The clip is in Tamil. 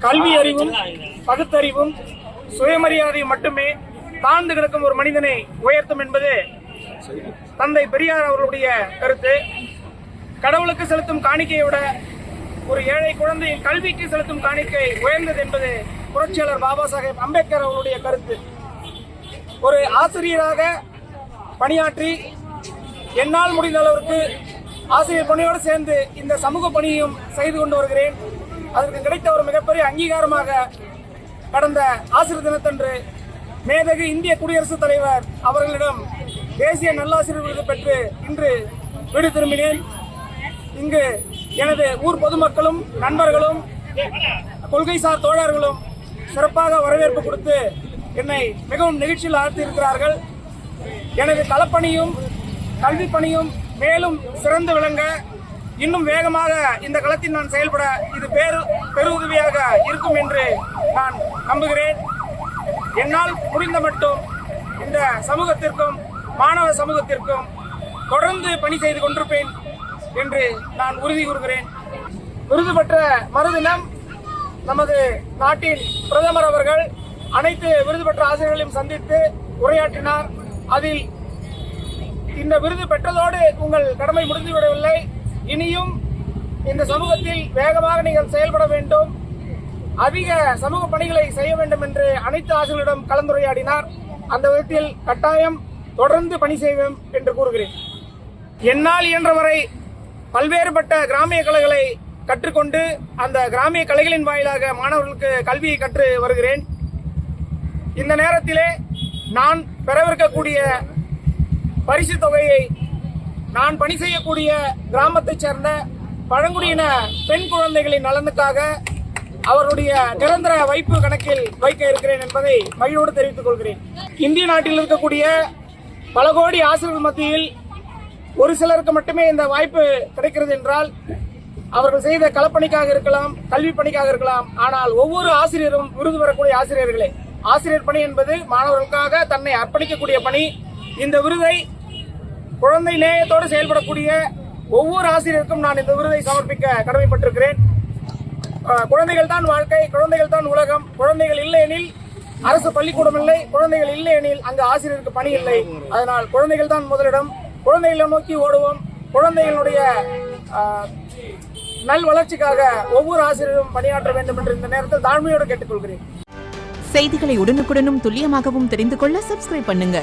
கல்வி அறிவும் பகுத்தறிவும் சுயமரியாதையும் மட்டுமே தாழ்ந்து கிடக்கும் ஒரு மனிதனை உயர்த்தும் என்பது தந்தை பெரியார் அவர்களுடைய கருத்து. கடவுளுக்கு செலுத்தும் காணிக்கையை விட ஒரு ஏழை குழந்தையின் கல்விக்கு செலுத்தும் காணிக்கை உயர்ந்தது என்பது புரட்சியாளர் பாபா சாஹேப் அம்பேத்கர் அவர்களுடைய கருத்து. ஒரு ஆசிரியராக பணியாற்றி என்னால் முடிந்த அளவிற்கு ஆசிரியர் பணியோடு சேர்ந்து இந்த சமூக பணியையும் செய்து கொண்டு வருகிறேன். அதற்கு கிடைத்த ஒரு மிகப்பெரிய அங்கீகாரமாக கடந்த ஆசிரியர் தினத்தன்று மேதகு இந்திய குடியரசுத் தலைவர் அவர்களிடம் தேசிய நல்லாசிரியர் விருது பெற்று இன்று வீடு திரும்பினேன். இங்கு எனது ஊர் பொதுமக்களும் நண்பர்களும் கொள்கைசார் தோழர்களும் சிறப்பாக வரவேற்பு கொடுத்து என்னை மிகவும் நெகிழ்ச்சியில் ஆழ்த்தியிருக்கிறார்கள். எனது களப்பணியும் கல்வி பணியும் மேலும் சிறந்து விளங்க இன்னும் வேகமாக இந்த களத்தில் நான் செயல்பட இது பெருதவியாக இருக்கும் என்று நான் நம்புகிறேன். என்னால் முடிந்த மட்டும் இந்த சமூகத்திற்கும் மாணவ சமூகத்திற்கும் தொடர்ந்து பணி செய்து கொண்டிருப்பேன் என்று நான் உறுதி கூறுகிறேன். விருது பெற்ற மறுதினம் நமது நாட்டின் பிரதமர் அவர்கள் அனைத்து விருது பெற்ற ஆசிரியர்களையும் சந்தித்து உரையாற்றினார். அதில் இந்த விருது பெற்றதோடு உங்கள் கடமை முடிந்துவிடவில்லை, இனியும் இந்த சமூகத்தில் வேகமாக நீங்கள் செயல்பட வேண்டும், அதிக சமூக பணிகளை செய்ய வேண்டும் என்று அனைத்து ஆசிரியர்களிடம் கலந்துரையாடினார். அந்த விதத்தில் கட்டாயம் தொடர்ந்து பணி செய்வோம் என்று கூறுகிறேன். என்னால் இயன்றவரை பல்வேறுபட்ட கிராமிய கலைகளை கற்றுக்கொண்டு அந்த கிராமிய கலைகளின் வாயிலாக மாணவர்களுக்கு கல்வியை கற்று வருகிறேன். இந்த நேரத்திலே நான் பெறவிருக்கக்கூடிய பரிசு தொகையை நான் பணி செய்யக்கூடிய கிராமத்தைச் சேர்ந்த பழங்குடியின பெண் குழந்தைகளின் நலனுக்காக அவருடைய நிரந்தர வைப்பு கணக்கில் வைக்க இருக்கிறேன் என்பதை மகிழ்வோடு தெரிவித்துக் கொள்கிறேன். இந்திய நாட்டில் இருக்கக்கூடிய பல கோடி ஆசிரியர்கள் மத்தியில் ஒரு சிலருக்கு மட்டுமே இந்த வாய்ப்பு கிடைக்கிறது என்றால் அவர்கள் செய்த களப்பணிக்காக இருக்கலாம், கல்வி பணிக்காக இருக்கலாம். ஆனால் ஒவ்வொரு ஆசிரியரும் விருது பெறக்கூடிய ஆசிரியர்களே. ஆசிரியர் பணி என்பது மாணவர்களுக்காக தன்னை அர்ப்பணிக்கக்கூடிய பணி. இந்த விருதை குழந்தை நேயத்தோடு செயல்படக்கூடிய ஒவ்வொரு ஆசிரியருக்கும் நான் இந்த விருதை சமர்ப்பிக்க கடமைப்பட்டிருக்கிறேன். குழந்தைகள் தான் வாழ்க்கை, குழந்தைகள் தான் உலகம். குழந்தைகள் இல்லை எனில் அரசு பள்ளிக்கூடம் இல்லை, குழந்தைகள் இல்லை எனில் அங்கு ஆசிரியருக்கு பணி இல்லை. அதனால் குழந்தைகள் தான் முதலிடம். குழந்தைகளை நோக்கி ஓடுவோம். குழந்தைகளுடைய நல் வளர்ச்சிக்காக ஒவ்வொரு ஆசிரியரும் பணியாற்ற வேண்டும் என்று இந்த நேரத்தில் தாழ்மையோடு கேட்டுக்கொள்கிறேன். செய்திகளை உடனுக்குடனும் துல்லியமாகவும் தெரிந்து கொள்ள சப்ஸ்கிரைப் பண்ணுங்க.